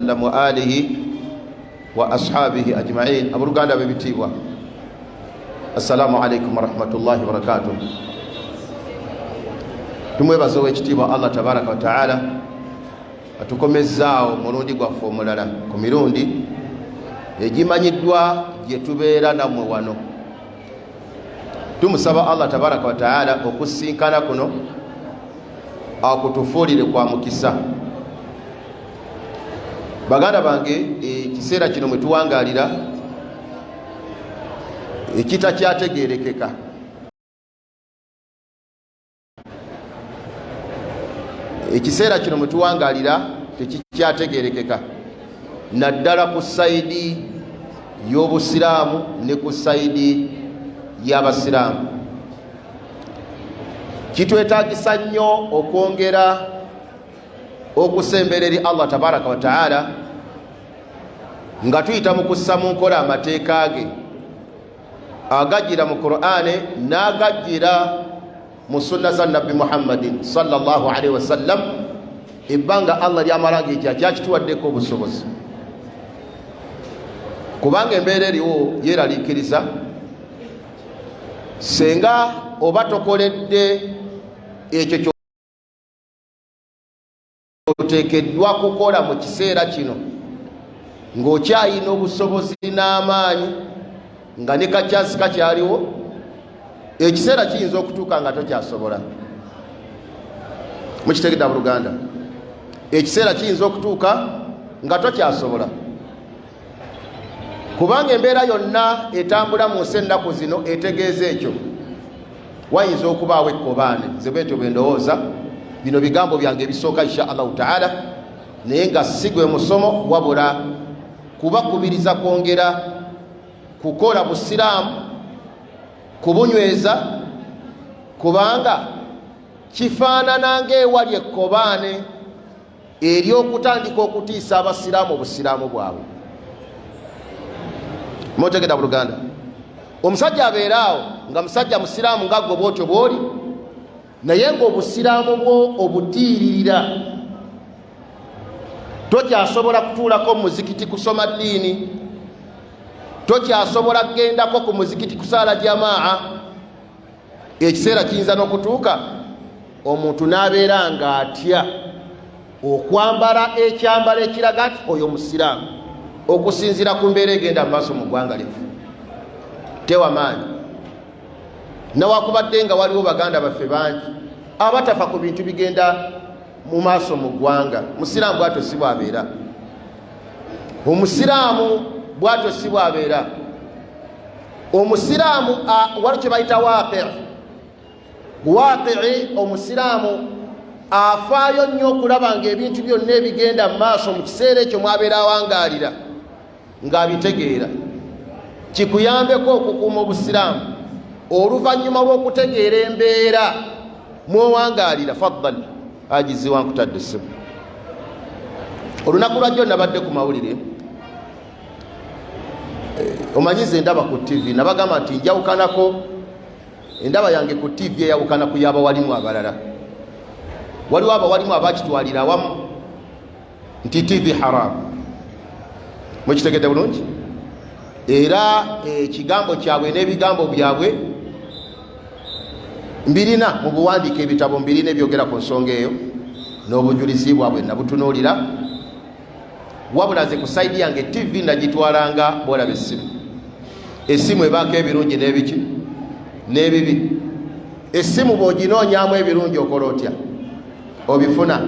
وسلم وآله وأصحابه أجمعين. أبو رغاندا ببتيبوا السلام عليكم ورحمة الله وبركاته. tumwebaza owekitiibwa Allah tabaraka wa taala atukomezzaawo mulundi gwaffe omulala ku mirundi egimanyiddwa gye tubeera nammwe wano. Tumusaba Allah tabaraka wa taala okusinkana kuno akutufuulire kwa mukisa. Baganda bange, ekiseera kino mwe tuwangaalira ekitakyategeerekeka. Ekiseera kino mwe tuwangaalira tekikyategeerekeka naddala ku sayidi y'obusiraamu ne ku sayidi y'abasiraamu. Kitwetaagisa nnyo okwongera okusembera eri Allah tabaraka wa taala nga tuyita mu kussa mu nkola amateeka ge agajjira mu Qur'ani n'agajjira mu sunna za Nabbi Muhammadin sallallahu alaihi wasallam, ebbanga Allah lyamalanga ekya kyakituwaddeko obusobozi. Kubanga embeera eriwo yeeraliikiriza, senga oba tokoledde ekyo kyoteekeddwa kukola mu kiseera kino ng'okyayina obusobozi n'amaanyi nga ne kakyasi kakyaliwo, ekiseera kiyinza okutuuka nga tokyasobola. Mukitegedde abooluganda, ekiseera kiyinza okutuuka nga tokyasobola, kubanga embeera yonna etambula mu nsi ennaku zino etegeeza ekyo. Wayinza okubaawo ekkobaane, nze bwentyo bwe ndowooza. Bino bigambo byange ebisooka insha Allahu taala, naye nga si gwe musomo wabula kubakubiriza kwongera kukola busiraamu, kubunyweza, kubanga kifaanana ng'ewali ekkobaane ery'okutandika okutiisa abasiraamu obusiraamu bwabwe. Mutegedde abooluganda, omusajja abeeraawo nga musajja musiraamu nga gwe bwotyo bw'oli, naye ng'obusiraamu bwo obutiiririra, tokyasobola kutuulako mu muzikiti kusoma ddiini, tokyasobola kugendako ku muzikiti kusaala jamaa. Ekiseera kiyinza n'okutuuka omuntu n'abeera ng'atya okwambala ekyambalo ekiraga nti oyo musiraamu, okusinziira ku mbeera egenda mu maaso mu ggwanga lyefu. Tewa maanyi nawakubadde nga waliwo baganda baffe bangi abatafa ku bintu bigenda mu maaso mu ggwanga. Musiraamu bwatyo si bwabeera, omusiraamu bwatyo si bwabeera. Omusiraamu wali kye bayita waaqi, omusiraamu afaayo nnyo okulaba ng'ebintu byonna ebigenda mu maaso mu kiseera ekyo mwabeera awangaalira ng'abitegeera. Kikuyambeko okukuuma obusiraamu oluvannyuma lw'okutegeera embeera mwowangaalira. Faddali ajizi wankutadde essimu. Olunaku lwajjo nabadde ku mawulire, omanyize ndaba ku TV, nabagamba nti njawukanako endaba yange ku TV eyawukana ku y'abawalimu abalala. Waliwo abawalimu abakitwalira awamu nti TV haramu. Mukitegedde bulungi? Era ekigambo kyabwe n'ebigambo byabwe mbirina mu buwandiika, ebitabo mbirina ebyogera ku nsonga eyo n'obujulizi bwabwe nabutunuulira. Wabula nze ku sayidi yange TV nagitwalanga bwolaba essimu. Essimu ebaako ebirungi n'ebiki n'ebibi. Essimu bw'oginoonyaamu ebirungi okola otya? Obifuna.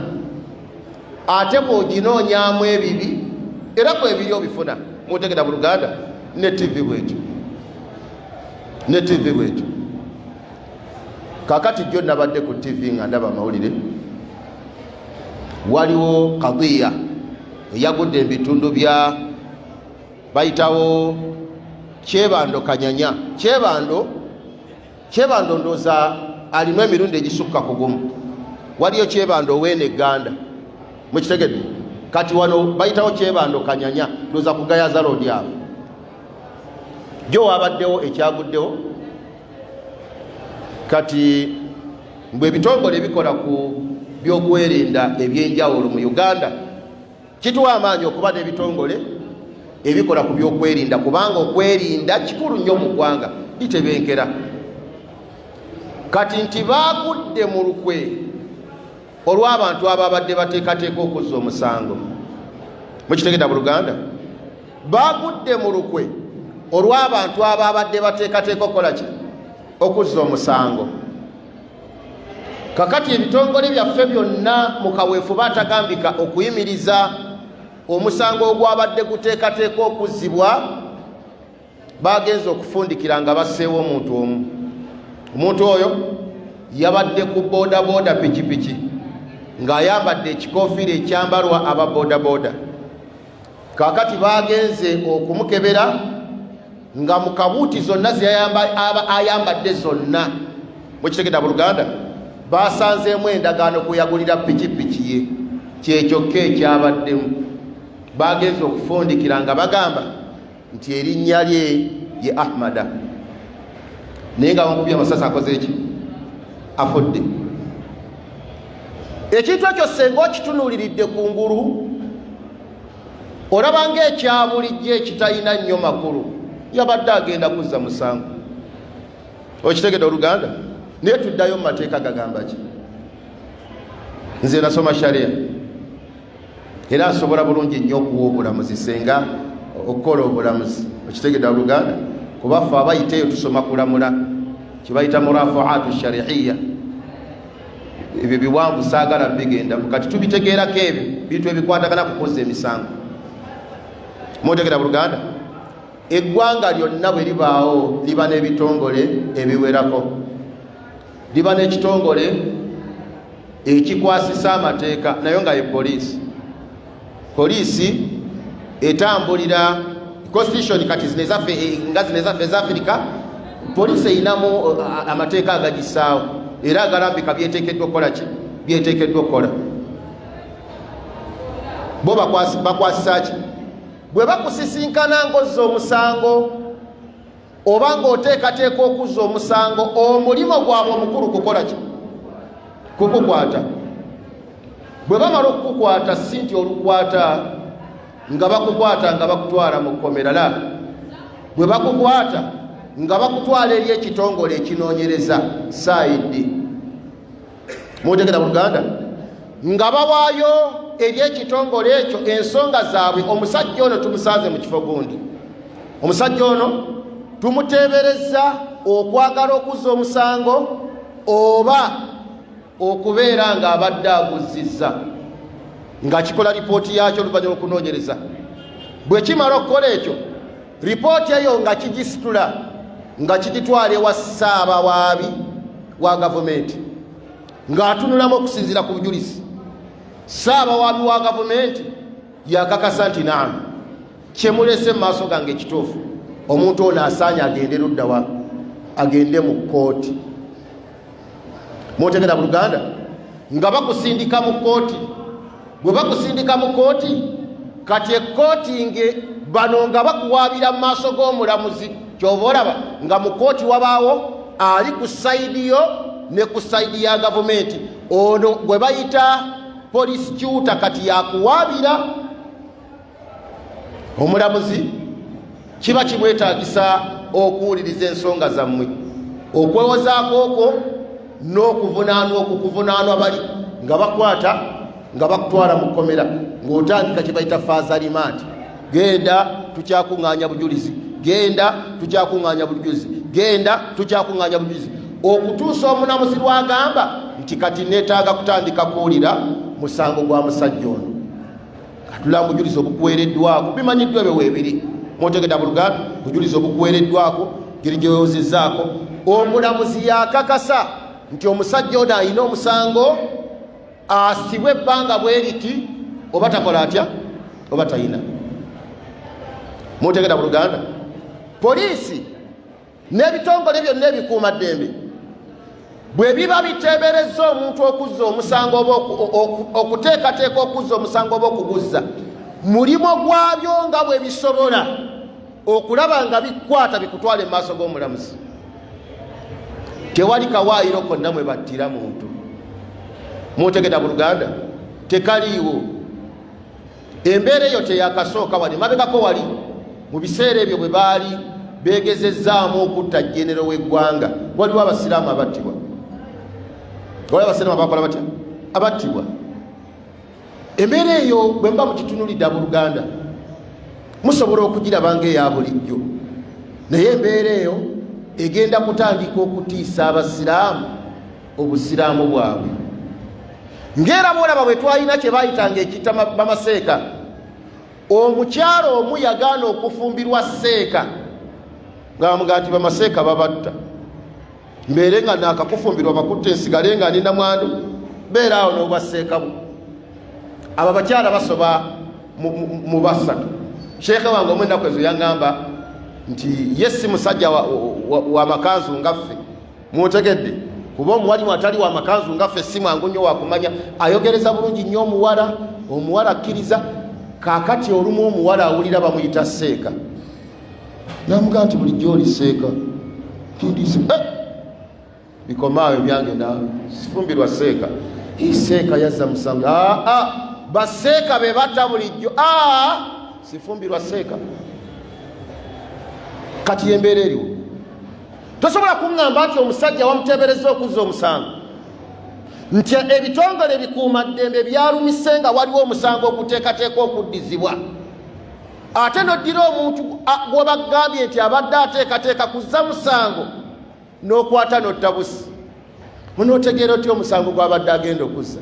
Ate bw'oginoonyaamu ebibi era ku ebiri obifuna. Mutegedde abooluganda, ne TV bwetyo, ne TV bwetyo. Kakati jjo nabadde ku TV nga ndaba amawulire, waliwo qadiya eyagudde ebitundu bya bayitawo Kyebando Kanyanya. Kyebando ndooza alimu emirundi egisukka ku gumu. Waliyo Kyebando Oweene Ganda, mukitegedde? Kati wano bayitawo Kyebando Kanyanya, ndooza ku Gayaza Road awo. Jo wabaddewo ekyaguddewo. Kati mbwe ebitongole ebikola ku by'okwerinda ebyenjawulo mu Uganda kituwa amaanyi okuba n'ebitongole ebikola ku byokwerinda, kubanga okwerinda kikulu nnyo mu ggwanga litebenkera. Kati nti baagudde mu lukwe olw'abantu ababadde bateekateeka okuzza omusango. Mukitegedde mu Luganda? Baagudde mu lukwe olw'abantu ababadde bateekateeka okukola ki? Okuzza omusango. Kakati ebitongole byaffe byonna mu kaweefu baatagambika okuyimiriza omusango ogwabadde guteekateeka okuzzibwa, bagenze okufundikira nga basseewo omuntu omu. Omuntu oyo yabadde ku boodabooda pikipiki ng'ayambadde ekikoofiira ekyambalwa aba boodabooda. Kaakati bagenze okumukebera nga mu kabuuti zonna ayambadde zonna. Mukitegedde mu Luganda? Basanzeemu endagaano kuyagulira pikipiki ye, kyekyokka ekyabaddemu. Bagenze okufundikira nga bagamba nti erinnya lye ye Ahmada, naye nga bamukubye amasasi akoze eki? Afudde. Ekintu ekyo senga okitunuuliridde kungulu olaba ng'ekyabulijjo ekitalina nnyo makulu, yabadde agenda kuzza musango. Okitegedde Oluganda? Naye tuddayo mu mateeka gagamba ki? Nze nasoma sharia era nsobola bulungi nnyo okuwa obulamuzi senga okukola obulamuzi. Okitegedde Oluganda? Kuba ffe abayiteeyo tusoma kulamula, kibayita murafaatu shariiya. Ebyo biwanvu saagala bigendamu, kati tubitegeerako ebyo bintu ebikwatagana kukoza emisango. Mutegeera mu Luganda? Eggwanga lyonna bwe libaawo liba n'ebitongole ebiwerako. Liba n'ekitongole ekikwasisa amateeka, nayo nga ye poliisi. Poliisi etambulira constitution, kati zino ezaffe nga zino ezaffe ez'Afirika, poliisi erinamu amateeka agagisaawo era agalambika byeteekeddwa okukola ki? Byeteekeddwa okukola. Bo bakwasisa ki? Bwe bakusisinkana ng'ozza omusango oba ng'oteekateeka okuzza omusango, omulimo gwabwe omukulu kukola ki? Kukukwata. Bwe bamala okukukwata si nti olukwata nga bakukwata nga bakutwala mu kkomera la. Bwe bakukwata nga bakutwala eri ekitongole ekinoonyereza saidi. Mutegeera mu Luganda? Nga bawaayo eri ekitongole ekyo ensonga zaabwe. Omusajja ono tumusanze mu kifo gundi, omusajja ono tumuteebereza okwagala okuzza omusango oba okubeera ng'abadde aguzzizza, ng'akikola lipooti yakyo oluvannyuma okunoonyereza. Bwe kimala okukola ekyo, lipooti eyo nga kigisitula nga kigitwala ewa ssaabawaabi wa gavumenti ng'atunulamu okusinziira ku bujulizi. Ssaabawaabi wa gavumenti yakakasa nti naamu kyemulese mu maaso gange ekituufu, omuntu ono asaanye agende luddawa? Agende mu kkooti. Mutegeera mu Luganda? Nga bakusindika mu kkooti. Bwe bakusindika mu kkooti, kati ekkooti nge bano nga bakuwaabira mu maaso g'omulamuzi, kyova olaba nga mu kkooti wabaawo ali ku sayidi yo ne ku sayidi ya gavumenti. Ono bwe bayita police kyuta kati yakuwaabira. Omulamuzi kiba kimwetaagisa okuwuliriza ensonga zammwe, okwewozaako okwo n'okuvunaanwa okukuvunaanwa bali nga bakwata nga bakutwala mu kkomera, ng'otandika kye bayita faazalimaati. Genda tukyakuŋŋaanya bujulizi, genda tukyakuŋŋaanya bujulizi, genda tukyakuŋŋaanya bujulizi, okutuusa omulamuzi lwagamba nti kati neetaaga kutandika kuwulira musango gwa musajja ono. Katula bujulizi obukuweereddwako bimanyiddwa ebyo weebiri. Mutegeera mu Luganda? Bujulizi obukuweereddwako ngeri gy'oyozezzaako. Omulamuzi yakakasa nti omusajja ono alina omusango, asibwe ebbanga bwe liti, oba takola atya oba talina. Mutegeera mu Luganda? Poliisi n'ebitongole byonna ebikuumaddembe bwe biba biteeberezza omuntu okuzza omusango oba okuteekateeka okuzza omusango oba okuguzza, mulimo gwabyo nga bwe bisobola okulaba nga bikwata bikutwala mu maaso g'omulamuzi. Tewali kawaayiro konna mwe battira muntu. Mutegeera mu Luganda? Tekaliiwo. embeera eyo teyakasooka wali mabegako wali mu biseera ebyo bwe baali beegezezzaamu okutta jenero w'eggwanga waliwo abasiraamu abattibwa, waliwo abasiraamu abakola batya abattibwa. Embeera eyo bwe mba mukitunulidde abooluganda musobola okugiraba ng'eya bulijjo, naye embeera eyo egenda kutandika okutiisa abasiraamu obusiraamu bwabwe. Ng'era boolaba bwe twalina kye baayitanga ekita bamaseeka, omukyalo omu yagaana okufumbirwa seeka ng'amugaa nti bamaseeka babatta, mbeere nga naakakufumbirwa bakutte nsigale nga nina mwandu, beera awo n'obwaseeka bwe. Abo abakyala basoba mu basatu. Sheekhe wange omu ennaku ezo yaŋŋamba nti ye si musajja wa makanzu ngaffe, mutegedde kuba omuwalimu atali wa makanzu ngaffe si mwangu nnyo wakumanya, ayogereza bulungi nnyo omuwala akkiriza. Kaakati olumu omuwala awulira bamuyita seeka, namugaa nti bulijjo oli seeka kindise bikomaawe byange naawe sifumbirwa seeka. Seeka yazza musango, baseeka be batta bulijjo, sifumbirwa seeka. Kati embeera eriwo tosobola kuŋŋamba nti omusajja wamuteebereza okuzza omusango, nti ebitongole bikuumaddembe byalumise nga waliwo omusango oguteekateeka okuddizibwa, ate noddira omuntu gw'obagambye nti abadde ateekateeka kuzza musango n'okwata n'ottabusi. Onootegeera otya omusango gw'abadde agenda okuzza?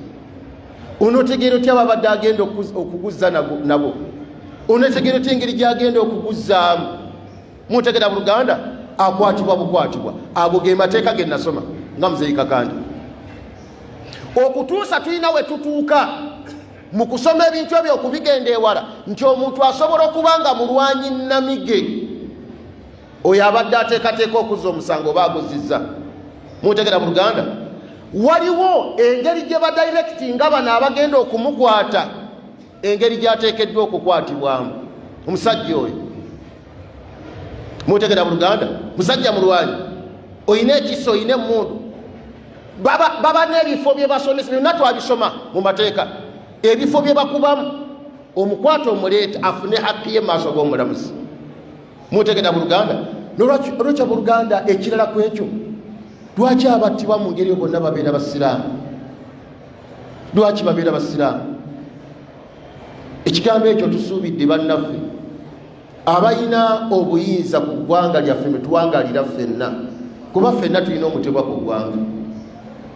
Onootegeera otya ababadde agenda okuguzza nabo? Onootegeera otya engeri gy'agenda okuguzzaamu? Mutegeera buluganda akwatibwa bukwatibwa. Ago ge mateeka ge nasoma nga muzeeyi Kakandi. Okutuusa tulina we tutuuka mu kusoma ebintu ebyo okubigenda ewala nti omuntu asobola okuba nga mulwanyi namige, oyo abadde ateekateeka okuzza omusango oba aguzizza. Mutegeera buluganda waliwo engeri gye badirectinga bano abagenda okumukwata, engeri gy'ateekeddwa okukwatibwamu omusajja oyo. Mutegeera buluganda musajja mulwanyi, oyina ekiso, oyina emmundu, baba n'ebifo bye basomesa byonna twabisoma mu mateeka, ebifo bye bakubamu omukwata omuleeta afune hakki ye maaso g'omulamuzi. Mutegeera buluganda olwekyo buluganda ekirala ku ekyo, lwaki abattibwa mu ngeri bonna babeera basiraamu? Lwaki babeera basiraamu? Ekigambo ekyo tusuubidde bannaffe abalina obuyinza ku ggwanga lyaffe ne tuwangalira ffenna, kuba ffenna tulina omutebwa ku ggwanga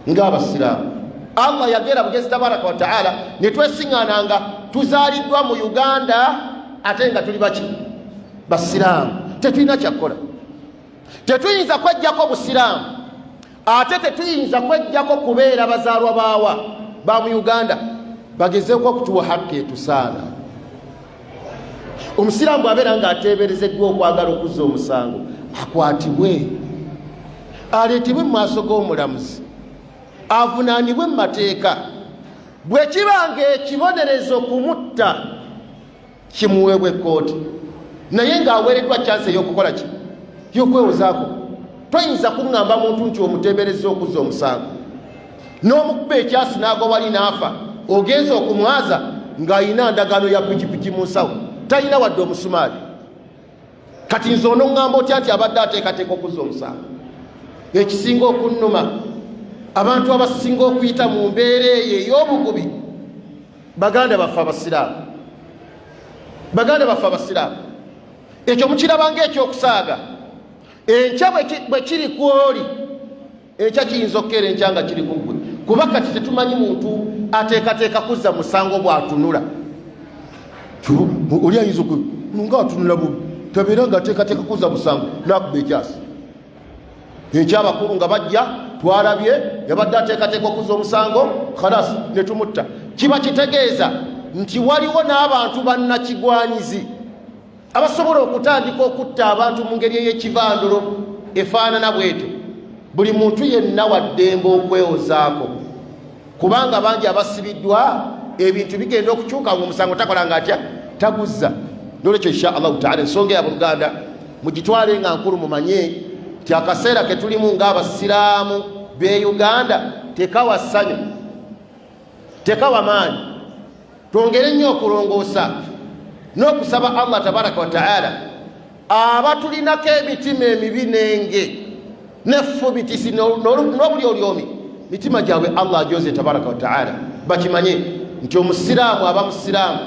ng'abasiraamu. Allah yagera bugezi tabaraka wa taala ne twesiŋŋaananga tuzaaliddwa mu Uganda ate nga tuli baki basiraamu. Tetulina kyakkola, tetuyinza kwejjako busiraamu ate tetuyinza kwejjako kubeera bazaalwa baawa ba mu Uganda bagezeeko okutuwa hakki etusaana. Omusiraamu bw'abeera ng'ateeberezeddwa okwagala okuzza omusango, akwatibwe, aleetebwe mu maaso g'omulamuzi, avunaanibwe mu mateeka. Bwe kiba ng'ekibonerezo kumutta kimuweebwa ekkooti, naye ng'aweereddwa chance ey'okukola ki, y'okwewozaako. Toyinza kuŋŋamba muntu nti omuteebereza okuzza omusango n'omukuba ekyasi n'agobali n'afa, ogenza okumwaza ng'ayina ndagaano ya pikipiki mu nsawo, talina wadde omusumaali. Kati nze onoŋŋamba otya nti abadde ateekateeka okuzza omusango? Ekisinga okunnuma, abantu abasinga okuyita mu mbeera eyo ey'obugubi baganda baffe abasiraamu, baganda baffe abasiraamu. Ekyo mukiraba ng'ekyokusaaga. Enkya bwe kiri ku oli, enkya kiyinza okukeera enkya nga kiri ku ggwe, kuba kati tetumanyi muntu ateekateeka kuzza musango bw'atunula. Oli ayinza nga atunula bubi, tabeera ng'ateekateeka kuzza musango n'akuba ekyasi. Enkya abakulu nga bajja twalabye yabadde ateekateeka okuzza omusango, khalas ne tumutta. Kiba kitegeeza nti waliwo n'abantu bannakigwanyizi abasobola okutandika okutta abantu mu ngeri ey'ekivandulo efaanana bwetyo. Buli muntu yenna waddembe okwewozaako, kubanga bangi abasibiddwa ebintu bigenda okukyuka ng'omusango takolanga atya, taguzza. Nolwekyo insha Allahu taala ensonga ya buluganda mugitwale nga nkulu, mumanye nti akaseera ke tulimu ng'abasiraamu b'e Uganda tekawa ssanyu, tekawa maanyi. twongere nnyo okulongoosa n'okusaba Allah tabaraka wa taala abatulinako emitima emibi nenge nefubitisi n'obuli olyomi mitima gyabwe Allah ajoze tabaraka wa taala bakimanye nti omusiraamu aba musiraamu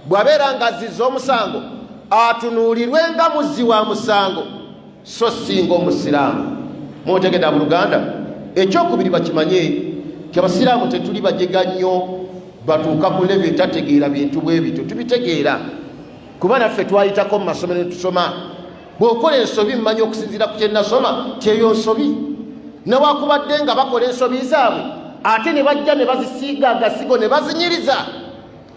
bw'abeera nga azizza omusango atunuulirwe nga muzzi wa musango so singa omusiraamu. Mwotegedde abooluganda, ekyokubiri bakimanye nti abasiraamu tetuli bajega nnyo batuuka ku level etategeera bintu bwe bityo. Tubitegeera kuba naffe twayitako mu masomero ne tusoma. Bw'okola ensobi mmanyi okusinziira ku kye nasoma kyeyo nsobi. Newakubadde nga bakola ensobi zaabwe ate ne bajja ne bazisiiga agasigo ne bazinyiriza,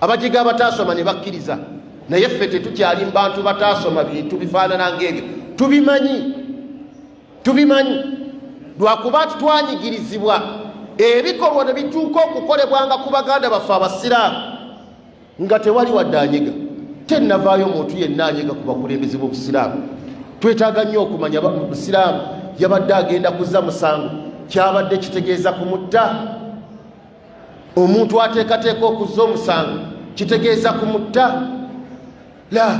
abajiga abataasoma ne bakkiriza. Naye ffe tetukyali bantu bataasoma bintu bifaanana ng'ebyo. Tubimanyi lwakuba twanyigirizibwa ebikolwa ne bituuka okukolebwanga ku baganda baffe abasiraamu nga tewali wadde anyiga. Tennavaayo muntu yenna anyiga ku bakulembeze b'obusiraamu. Twetaaga nnyo okumanya busiraamu yabadde agenda kuzza musango kyabadde kitegeeza kumutta. Omuntu ateekateeka okuzza omusango kitegeeza kumutta. La,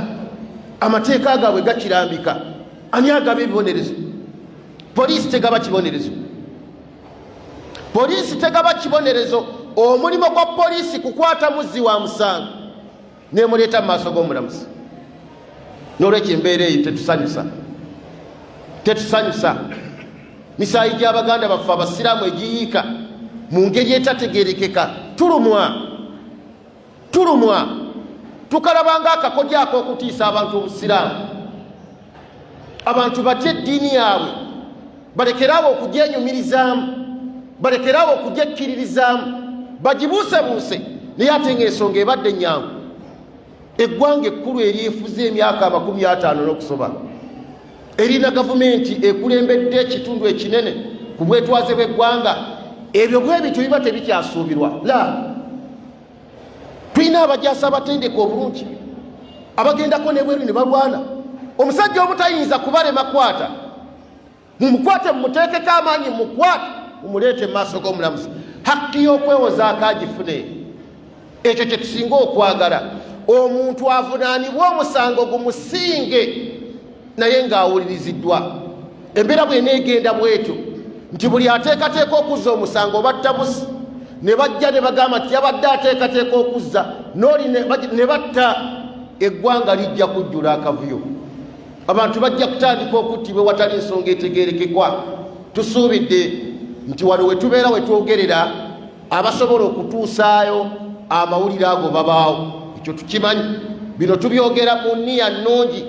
amateeka agaabwe gakirambika. Ani agaba ebibonerezo? Poliisi tegaba kibonerezo. Poliisi tegaba kibonerezo. Omulimu gwa poliisi kukwata muzzi wa musango nemuleeta mu maaso g'omulamuzi. N'olwekyo embeera eyo tetusanyusa. Misaayi gy'abaganda baffe abasiraamu egiyiika mu ngeri etategeerekeka. Tulumwa tukalabanga akakodyo ak'okutiisa abantu obusiraamu. Abantu batye eddiini yaabwe, balekerawo okugyenyumirizaamu, balekerawo okugyekkiririzaamu, bagibuusebuuse. Naye ate ng'ensonga ebadde nnyangu. Eggwanga ekkulu eryefuze emyaka 50 n'okusoba erina gavumenti ekulembedde ekitundu ekinene ku bwetwaze bw'eggwanga, ebyo bwe bityo biba tebikyasuubirwa. La, tulina abajaasi abatendeka obulungi abagendako nebweru ne balwana. Omusajja obutayinza kubalema kwata, mumukwate mumuteekeko amaanyi, mumukwate mumuleete mu maaso g'omulamuzi. Hakki y'okwewozaako agifune. Ekyo kye tusinga okwagala. Omuntu avunaanibwa omusango gumusinge naye ng'awuliriziddwa. Embeera bw'eneegenda bwetyo nti buli ateekateeka okuzza omusango batta busi, ne bajja ne bagamba nti yabadde ateekateeka okuzza n'oli ne batta, eggwanga lijja kujjula akavuyo. Abantu bajja kutandika okuttibwa watali nsonga etegeerekekwa. Tusuubidde nti wano we tubeera we twogerera abasobola okutuusaayo amawulire ago babaawo. Ekyo tukimanyi. Bino tubyogera mu nniya nnungi,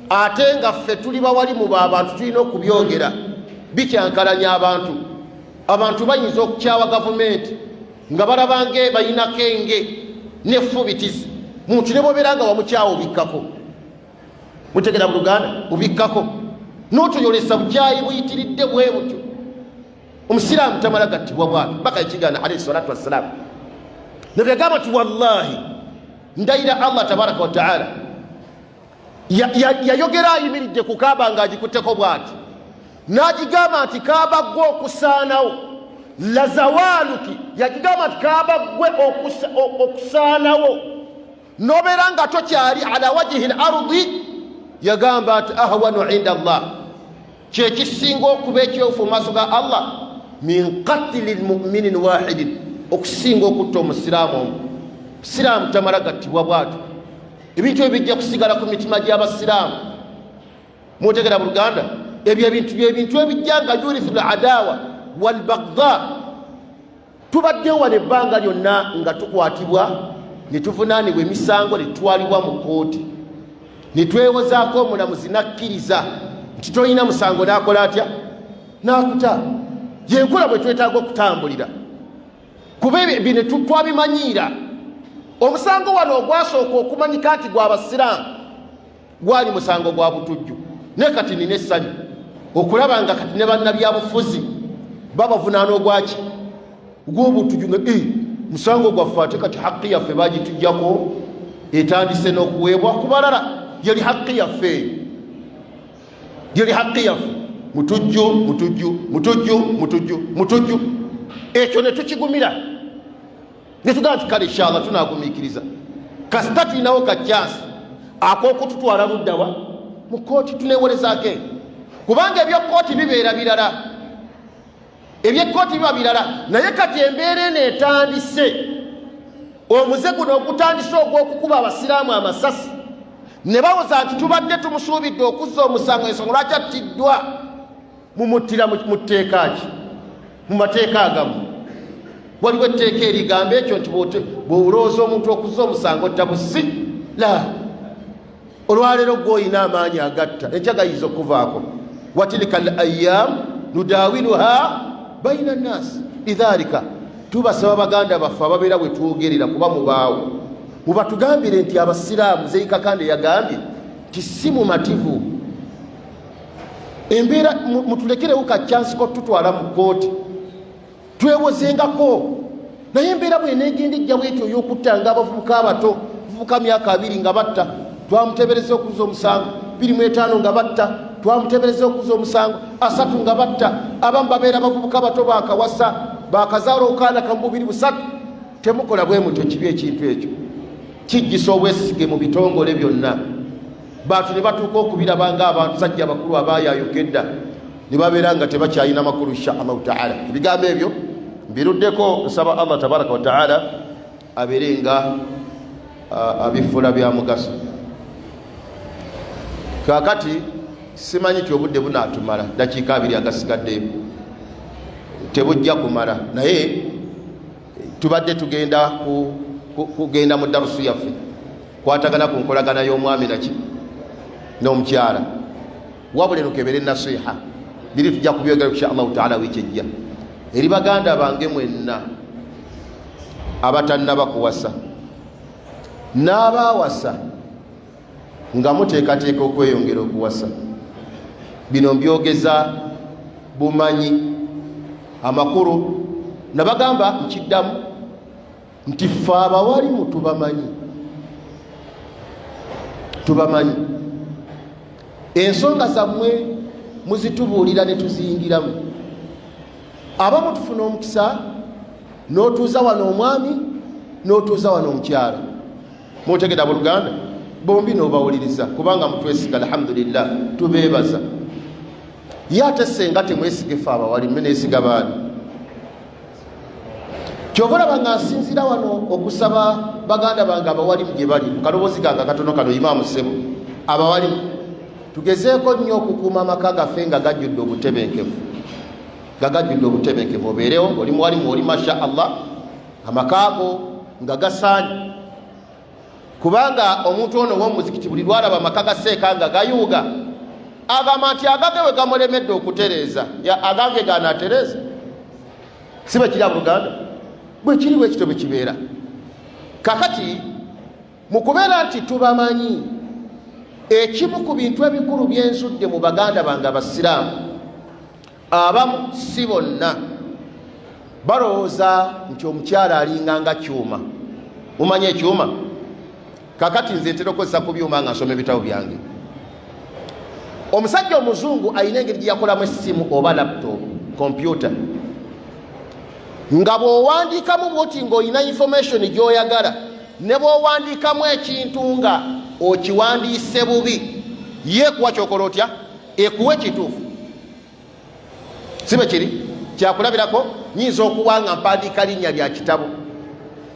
ate nga ffe tuli bawalimu b'abantu tulina okubyogera bikyankalanya abantu. Abantu bayinza okukyawa gavumenti nga balabange bayinako enge n'effubitizi. Muntu ne bw'obeera nga wamukyawa obikkako. Mutegera mu Luganda obikkako n'otuyolesa bukyayi buyitiridde bwe butyo. Omusiraamu tamala gattibwa bwati. Baka ekigaana alayhi salatu wassalaamu ne byagamba nti wallahi ndayira Allah tabaraka wa taala yayogera ayimiridde ku Kaaba ng'agikutteko bwati, n'agigamba nti Kaaba gwe okusaanawo la zawaluki. Yagigamba nti Kaaba gwe okusaanawo n'obeera nga tokyali ala wajhi al-ardi. Yagamba nti ahwanu inda Allah, kyekisinga okuba ekyofu mu maaso ga Allah min qatli lmuminin wahidin, okusinga okutta omusiraamu omu. Siraamu tamala gattibwa bwatu. Ebintu ebijja kusigala ku mitima gy'abasiraamu. Mwotegera mu Luganda, ebyo ebintu ebijja nga yurithu al-adawa wal-baghdha. Tubadde wano ebbanga lyonna nga tukwatibwa ne tuvunaanibwa emisango ne tutwalibwa mu kooti, ne twewozaako omulamuzi nakkiriza nti tolina musango, n'akola atya? N'akuta. Yenkola bwe twetaaga okutambulira kuba bino twabimanyiira. Omusango wano ogwasooka okumanyika nti gwa basiraamu gwali musango gwa butujju. Ne kati nina essanyu okulaba nga kati ne bannabyabufuzi babavunaana ogwaki? Gw'obutujju. Nga musango gwaffe ate kati haqqi yaffe bagitujjako etandise n'okuweebwa ku balala. Yali haqqi yaffe, yali haqqi yaffe. Mutujju. Ekyo ne tukigumira. netugamba nti kale inshallah tunagumiikiriza kasita tulinawo kacyansi ak'okututwala luddawa mu kooti tuneewolezaako kubanga ebyokooti bibeera birala ebyekooti biba birala naye kati embeera eno etandise omuze guno ogutandise ogw'okukuba abasiraamu amasasi ne bawoza nti tubadde tumusuubidde okuzza omusango ensonga lwaki attiddwa mumuttira mu tteeka ki mu mateeka agamu waliwo etteeka erigamba ekyo nti bw'olowooza omuntu okuzza omusango tabusi la olwaleero gw'olina amaanyi agatta enkya gayiza okuvaako watilika al ayyamu nudaawiluha baina nnaasi lidhalika tubasaba baganda baffe ababeera bwe twogerera kuba mubaawo mubatugambire nti abasiraamu Zeika Kande yagambye nti si mumativu embeera mutulekerewo kacyansi kotutwala mu kooti twewozengako naye embeera bwenegenda ejja bwetyo ey'okuttanga abavubuka abato vubuka myaka 2 nga batta twamutebereza okuzza omusango 25 nga batta twamutebereza okuzza omusango 3 nga batta abamu babeera bavubuka bato bakawasa bakazaala okaana kamubiri 3 temukola bwe mutyo kibi ekintu ekyo kijjisa obwesige mu bitongole byonna bantu ne batuuka okubirabanga abantu sajja bakulu abaayayukedda ne babeera nga tebakyayina makulu insha allahu taala ebigambo ebyo mbiruddeko nsaba Allah tabaraka wa taala abeere nga abifula bya mugaso kakati simanyi ti obudde bunaatumala dakiika 2 agasigaddeyo tebujja kumala naye tubadde tugenda kugenda mu darusu yaffe kwatagana ku nkolagana y'omwami naki n'omukyala wabule nukebere nasiha biri tujja kubyogera insha allahu taala wiikijja eri baganda bange mwenna abatannaba kuwasa n'abaawasa nga muteekateeka okweyongera okuwasa bino mbyogeza bumanyi amakulu nabagamba nkiddamu nti ffe abawalimu tubamanyi ensonga zammwe muzitubuulira ne tuziyingiramu abamu tufuna omukisa n'otuuza wano omwami n'otuuza wano omukyala mutegeda buluganda bombi n'obawuliriza kubanga mutwesiga alhamdulillah tubeebaza ye ate senga temwesiga ffe abawali mme neesiga baani kyova olaba nga nsinzira wano okusaba baganda bange abawalimu gye bali mu kaloboozi gange katono kano imaamu ssebo abawalimu tugezeeko nnyo okukuuma amaka gaffe nga gajjudde obutebenkevu obeerewo oli muwalimu oli masha allah amakaako nga gasaanye kubanga omuntu ono w'omuzikiti buli lwalaba amaka gaseeka nga gayuuga agamba nti agage we gamulemedde okutereeza agange ganaatereeza si bwe kiri abuluganda bwe kiriwo ekito bwe kibeera kakati mu kubeera nti tubamanyi ekimu ku bintu ebikulu byensudde mu baganda bange abasiraamu abamu si bonna balowooza nti omukyala alinganga kyuma mumanyi ekyuma kakati nze ntera okozesa ku byuma nga nsoma ebitabo byange omusajja omuzungu alina engeri gye yakolamu essimu oba laptop kompyuta nga bw'owandiikamu bwoti ng'olina information gy'oyagala ne bw'owandiikamu ekintu nga okiwandiise bubi ye kuwa kyokola otya ekuwa ekituufu si bwe kiri kyakulabirako nyinza okuwa nga mpandiika linnya lya kitabo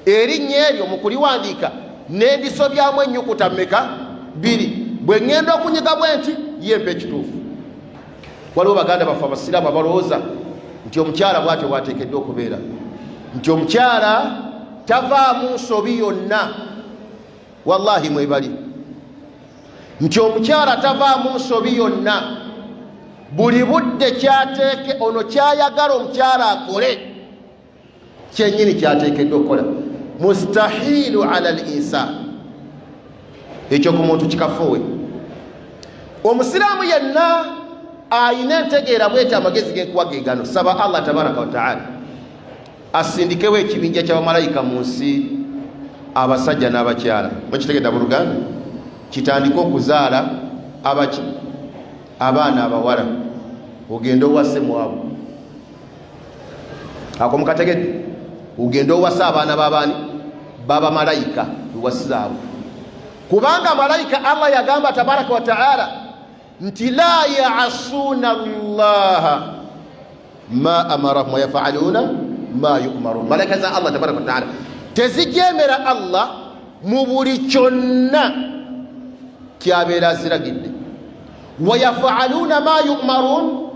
erinnya eryo mu kuliwandiika n'endisobyamu ennyukuta mmeka 2 bwe ŋŋenda okunyiga bwe nti yempa ekituufu waliwo baganda baffe abasiraamu abalowooza nti omukyala bwatyo bwateekeddwa okubeera nti omukyala tavaamu nsobi yonna wallahi mwebali nti omukyala tavaamu nsobi yonna buli budde kyateeke ono kyayagala omukyala akole kyennyini kyateekeddwa okukola mustahilu ala al insan ekyo ku muntu kikafuwe omusiraamu yenna ayina entegeera bwete amagezi genkuwa gegano saba Allah tabaraka wa taala asindikewo ekibinja ky'abamalayika mu nsi abasajja n'abakyala mukitegedda mu Luganda kitandika okuzaala abaki abaana abawala ogenda owase mwabo ako mukategedde ugenda owasa abaana babani baba malayika wasizaabo kubanga malayika Allah yagamba tabaraka wa taala nti la ya'asuna Allah ma amarahum wa yaf'aluna ma yu'marun. Malayika za Allah tabaraka wa taala tezijemera Allah mu buli kyonna kyabeera aziragidde, wa yaf'aluna ma yu'marun,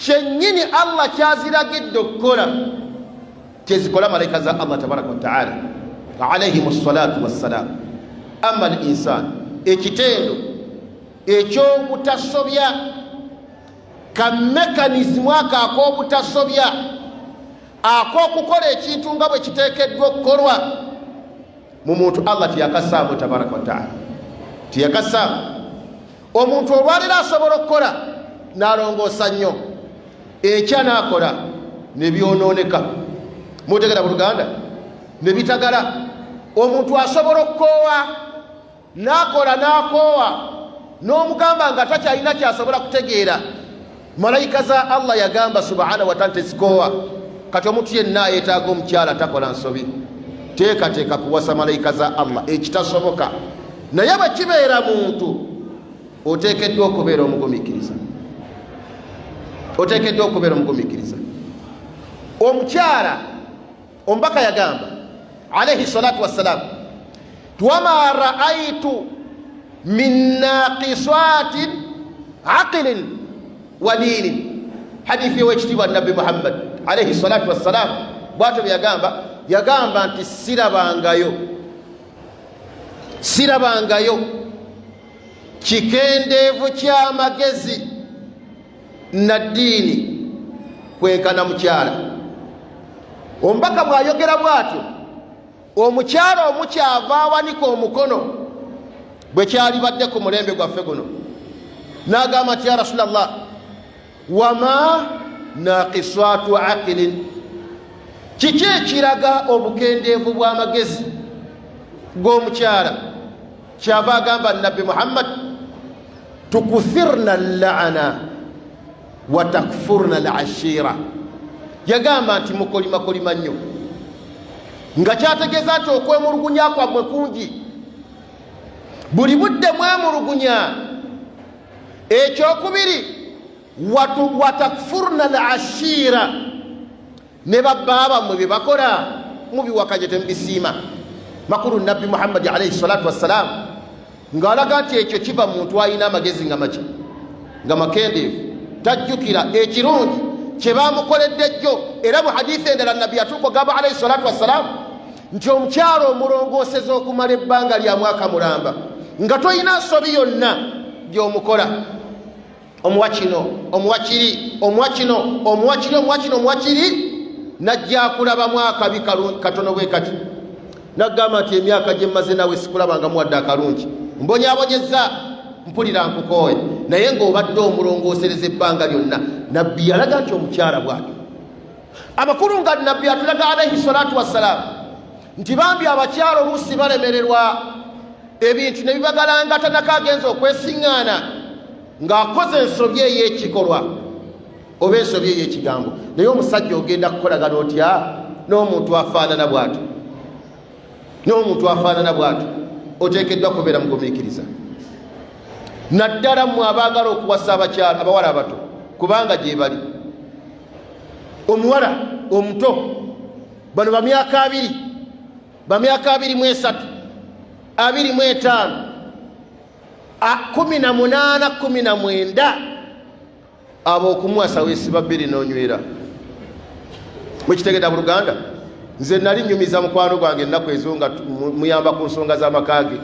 kyennyini Allah kyaziragidde okukola tezikola malayika za Allah tabaraka wa taala alayhimu salatu wassalam. Amma al insan, ekitendo eky'obutasobya, ka mekanizimu ako ak'obutasobya ak'okukola ekintu nga bwe kiteekeddwa okukolwa mu muntu, Allah tiyakasaamu tabaraka wa taala, tiyakasaamu. Omuntu olwaliro asobola okukola n'alongoosa nnyo, ekya n'akola ne byonooneka, mutegera buluganda, ne bitagala. Omuntu asobola okukoowa n'akola n'akoowa n'omugamba nga takyalina kyasobola kutegeera. Malayika za Allah yagamba subhanahu wa ta'ala tezikoowa. Kati omuntu yenna yeetaaga omukyala takola nsobi, teekateeka kuwasa malayika za Allah ekitasoboka. Naye bwe kibeera muntu, oteekeddwa okubeera omugumiikiriza, oteekeddwa okubeera omugumiikiriza. Omukyala omubaka yagamba alayhi salatu wassalam, wama raaitu min naqisatin aqlin wa dinin. Hadithi y'owekitiibwa Nabbi Muhammad alayhi salatu wassalam bw'atyo bye yagamba nti sirabangayo kikendeevu ky'amagezi na ddiini kwenkana mukyala. Omubaka bw'ayogera bw'atyo, omukyala omukyava awanika omukono bwe kyalibadde ku mulembe gwaffe guno, n'agamba nti ya Rasulallah, wama naqisatu aqilin, kiki ekiraga obukendeevu bw'amagezi g'omukyala? Kyava agamba Nabbi Muhammad, tukuthirna al-la'ana wa takfurna al-ashira. Yagamba nti mukolimakolima nnyo, nga kyategeeza nti okwemulugunya kwammwe kungi, buli budde mwemulugunya. Ekyokubiri, watakfurna al-ashira, ne babba bammwe bye bakola mubiwakaje temubisiima. Makulu Nabbi Muhammad alayhi salatu wassalam ng'alaga nti ekyo kiva muntu alina amagezi nga maki, nga makendeevu, tajjukira ekirungi kye baamukoledde jjo. Era mu hadithi endala Nabbi yatuukagamba alayhi salatu wassalam nti omukyalo omulongooseza okumala ebbanga lya mwaka mulamba nga toyina nsobi yonna gy'omukola. Omuwakiri najja akulaba mwaka katono bwe kati, nagamba nti emyaka gye mmaze nawe sikulabanga muwadde akalungi, mbonyabonyezza, mpulira nkukooye, naye ng'obadde omulongoosereza ebbanga lyonna. Nabbi yalaga nti omukyala bw'atyo. Amakulu nga Nabbi atulaga alayhi salatu wassalam nti bambi abakyala oluusi balemererwa ebintu ne bibagalanga tanaka agenza okwesiŋŋaana ng'akoze ensobi ey'ekikolwa oba ensobi ey'ekigambo. Naye omusajja ogenda kukolagana otya n'omuntu afaanana bw'atyo, oteekeddwa kubeera mugumiikiriza. Naddala mmwe abaagala okuwasa abakyala abawala abato, kubanga gye bali. Omuwala omuto bano bamyaka 2, bamyaka 23, 25, 18, 19, abo okumuwasa weesiba 2 n'onywera. Mwekitegedde buluganda? Nze nali nnyumiza mukwano gwange ennaku ezo nga muyamba ku nsonga z'amakaage.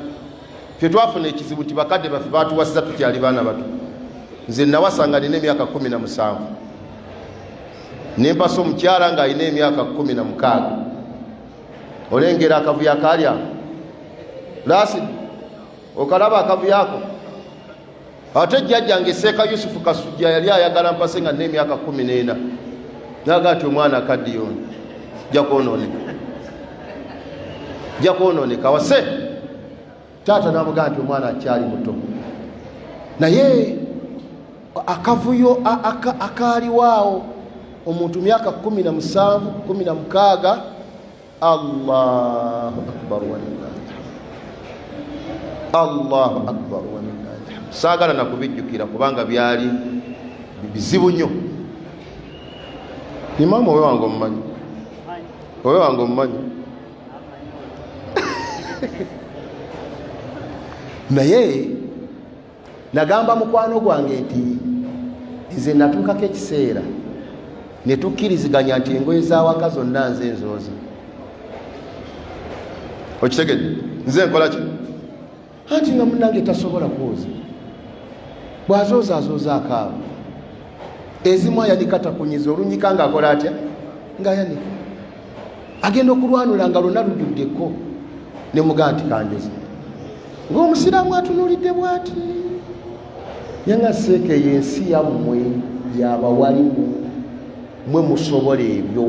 Ffe twafuna ekizibu nti bakadde baffe baatuwasiza tukyali baana bato. Nze nawasanga nina emyaka 17, nempasa omukyala ng'alina emyaka 16. Olengera akavuyo akali ako? Lasi okalaba akavuyo ako? Ate jjajjange Seeka Yusufu Kasujja yali ayagala mpase nga nina emyaka 14. Naga nti omwana akaddiyoni jja kwonooneka wase. Taata n'amugamba nti omwana akyali muto, naye akavuyo akaaliwaawo. Omuntu myaka 17, 16 Allahu akbar walillahi Allahu akbar walillahi. Saagala nakubijjukira kubanga byali bizibu nnyo. Imaamu owe wange omumanyi, owe wange omumanyi naye nagamba mukwano gwange nti nze natuukako ekiseera ne tukkiriziganya nti engoye z'awaka zonna nze nzooza. Okitegedde? Nze nkola ki? Anti nga munnange tasobola kwoza, bw'azooza azooza akaabo. Ezimu ayanika takunyiza, olunyika ng'akola atya? Ng'ayanika. Agenda okulwanula nga lwonna lujuddeko, ne mugaa nti kanjoza. Ng'omusiraamu atunuulidde bw'ati, yanga seeka eyo ensi yammwe yabawalimu, mwe musobola ebyo.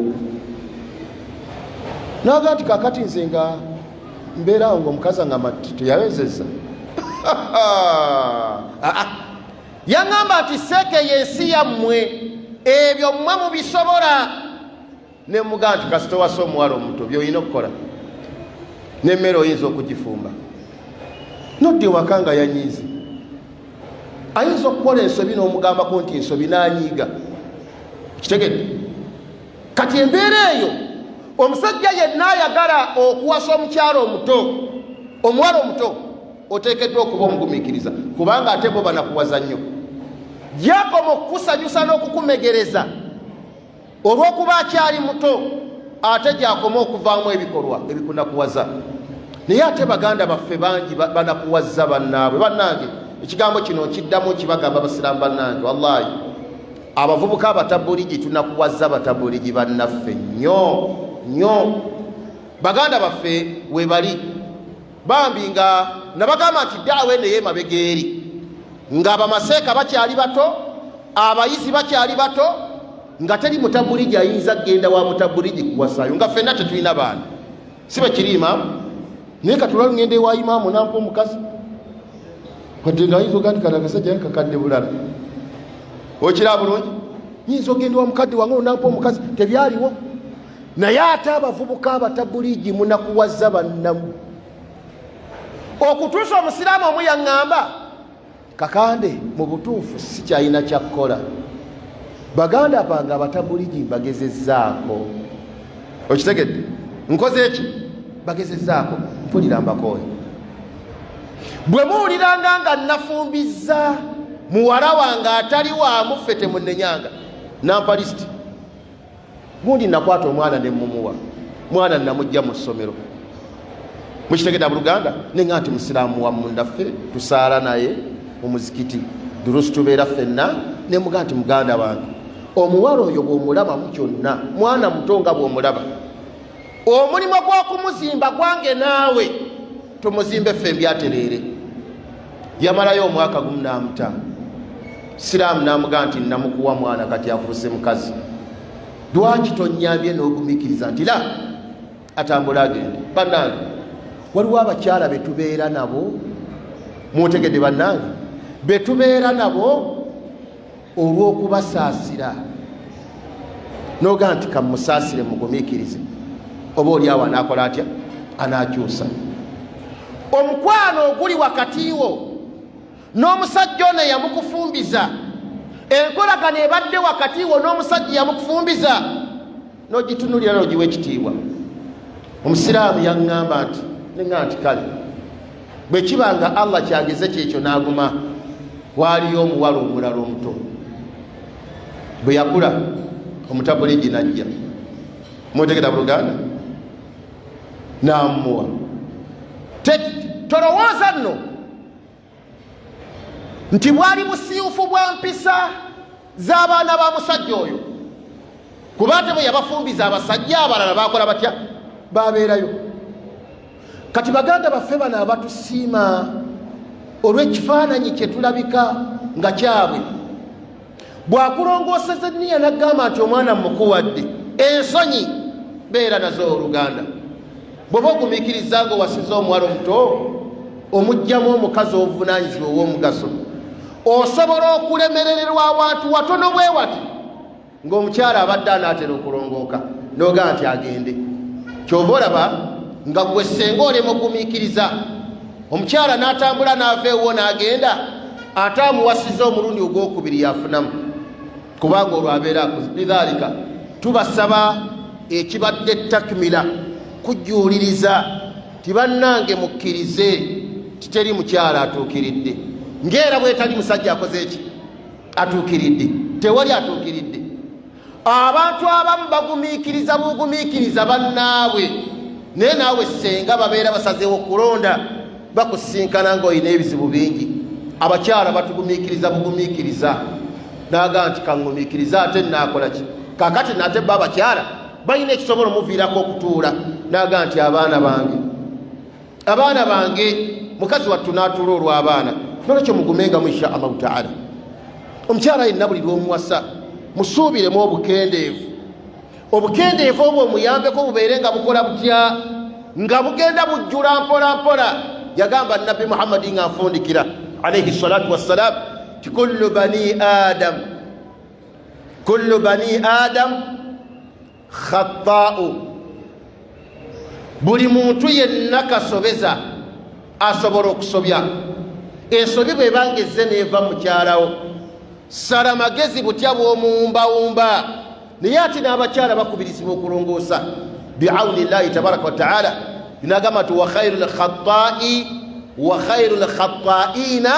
Naga nti kakati nze nga mbeerawo ng'omukazi nga teyawezezza. Yaŋŋamba nti seeka eyo ensi yammwe ebyo mmwe mubisobola. Ne mugaa nti kasita owasa omuwala omuto by'olina okukola, n'emmere oyinza okugifumba. Nodda ewaka nga yanyiize, ayinza okukola ensobi n'omugambako nti ensobi n'anyiiga. Kitegedde? Kati embeera eyo omusajja yenna ayagala okuwasa omukyala omuto, omuwala omuto, oteekeddwa okuba omugumiikiriza, kubanga ate bo banakuwaza nnyo. Gyakoma okukusanyusa n'okukumegereza olw'okuba akyali muto, ate gyakoma okuvaamu ebikolwa ebikunakuwaza. Naye ate baganda baffe bangi banakuwazza bannaabwe. Bannange, ekigambo kino nkiddamu kibagamba basiraamu bannange, wallahi abavubuka abatabuligi tunakuwazza batabuligi bannaffe nnyo nnyo. Baganda baffe weebali bambi nga nabagamba nti ddaawe neyo emabega eri, ng'abamaseeka bakyali bato, abayizi bakyali bato, nga teri mutabuligi ayinza kgenda wa mutabuligi kuwasaayo, nga ffenna tetulina baana. Si bwe kiri imaamu? Naye katulwa ngenda ewa imaamu nampa omukazi wadde ng'ayinza ogandi kana akasajja kakadde bulala. Okira bulungi? Nyinza ogenda wa mukadde wange nampa omukazi, tebyaliwo. Naye ate abavubuka abatabuligi munakuwazza bannamu. Okutuusa omusiraamu omu yaŋŋamba, kakande mu butuufu sikyalina kyakkola, baganda bange abatabuligi mbagezezzaako. Okitegedde? Nkoze eki? Bagezezzaako. Mpulira mbakooye. Bwe muwuliranga nga nafumbizza muwala wange atali waamu ffe temunnenyanga, nampa lisiti. Gundi nakwata omwana ne mumuwa, mwana namujja mu ssomero. Mukitegedde Buluganda? Nenga nti musiraamu wammu ndaffe tusaala naye mu muzikiti, durusi tubeera ffenna. Ne mugaa nti muganda wange, omuwala oyo bw'omulabamu kyonna, mwana muto nga bw'omulaba, omulimo gw'okumuzimba gwange naawe tumuzimbe ffe mbyatereere. Yamalayo omwaka gumu n'amuta. Siraamu n'amugaa nti namukuwa mwana kati afuuse mukazi. Lwaki tonnyambye n'ogumiikiriza nti la atambula agende? Bannange, waliwo abakyala be tubeera nabo, mutegedde bannange, be tubeera nabo olw'okubasaasira. Noga nti kamusaasire mugumiikirize, oba oli awo anaakola atya? Anaakyusa. Omukwano oguli wakati wo n'omusajja ono yamukufumbiza, enkolagana ebadde wakati wo n'omusajja yamukufumbiza, n'ogitunulira n'ogiwa ekitiibwa. Omusiraamu yaŋŋamba nti, nenga nti kale bwe kibanga Allah kyageze kyekyo n'aguma, waaliyo omuwala omulala omuto. Bwe yakula omutabuligi najja, mutegeda Buluganda, n'amuwa. Tolowooza nno nti bwali busiiwufu bwa mpisa z'abaana ba musajja oyo, kuba ate bwe yabafumbiza abasajja abalala bakola batya? Babeerayo. Kati baganda baffe bano abatusiima olw'ekifaananyi kye tulabika nga kyabwe, bw'akulongooseza enniya n'aggamba nti omwana mukuwadde, ensonyi beera nazo Oluganda. Bw'oba ogumiikiriza ng'owasiza omuwala omuto, omugjamu omukazi obuvunaanyizibwa ow'omugaso, osobola okulemerererwa awantu watono bwe wati ng'omukyala abadde anaatera okulongooka, n'ogaa nti agende. kyova olaba nga gwe senga olema ogumiikiriza omukyala n'atambula n'ava ewo n'agenda ate amuwasiza omulundi ogwokubiri yafunamu kubanga olwo abeera akuze. Lidhalika tubasaba ekibadde takmila kujjuuliriza tibannange mukkirize titeri mukyala atuukiridde ng'era bwetali musajja akoze eki atuukiridde tewali atuukiridde. Abantu abamu bagumiikiriza bugumiikiriza bannaabwe naye naawe senga babeera basazeewo okulonda bakusinkana ng'olina ebizibu bingi. Abakyala batugumiikiriza bugumiikiriza naga nti kaŋŋumiikiriza ate naakola ki kakati nate ba abakyala balina ekisobola omuviirako okutuula naga nti abaana bange mukazi wattu n'atuula olw'abaana nolwekyo mugumengamu insha allahu taala. Omukyala yenna buli lw'omuwasa musuubiremu obukendeevu. Obukendeevu obwo omuyambeko bubeere nga bukola butya nga bugenda bujjula mpola mpola. Yagamba Nabbi Muhammadi nga nfundikira alayhi salatu wassalam ti kullu bani adam khata'u, buli muntu yenna kasobeza asobola okusobya. Ensobi bwebanga ezze neeva mukyalawo sala magezi butya bw'omuwumbawumba. Naye ati n'abakyala bakubirizibwa okulongoosa biawuni llahi tabaraka wa taala. Binagamba nti wa khairul khata'ina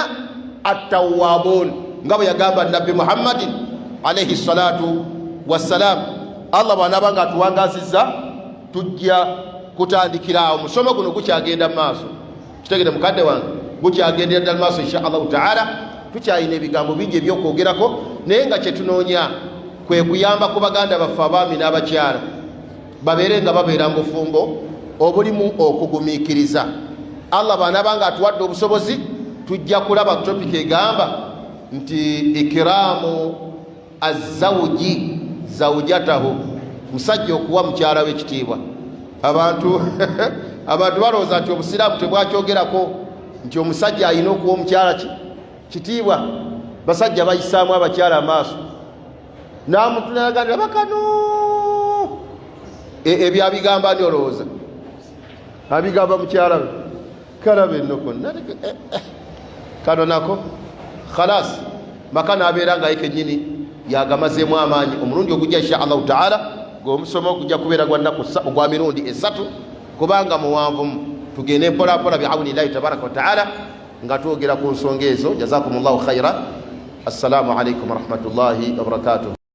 attawwabun, nga bwe yagamba Nabbi Muhammadin alayhi salatu wassalam. Allah bw'anaabanga atuwangazizza tujja kutandikira omusomo guno gukyagenda mu maaso. Kitegede mukadde wange gukyagendera ddala maaso insha allahu taala. Tukyalina ebigambo bingi ebyokwogerako naye nga kyetunoonya kwe kuyamba ku baganda baffe abaami n'abakyala babeere nga babeera mu bufumbo obulimu okugumiikiriza. Allah bw'anaabanga atuwadde obusobozi tujja kulaba topika egamba nti ikiramu azawuji zawujatahu, musajja okuwa mukyala we ekitiibwa. Abantu balowooza nti obusiraamu tebwakyogerako nti omusajja alina okuwa omukyala kitiibwa. Basajja bayisaamu abakyala amaaso n'amuntu nagandira bakano ebyo abigamba ani olowooza abigamba mukyala we kalaba ennoko kano nako khalas maka nabeera nga yekennyini yagamazeemu amaanyi. Omulundi ogujja insha allahu taala ng'omusomo gujja kubeera gwa mirundi esatu kubanga muwanvumu. Tugende mpolampola biawuni llahi tabaraka wa taala nga twogera ku nsonga ezo. Jazakumullahu khaira. Assalamu alaikum warahmatullahi wabarakatuh.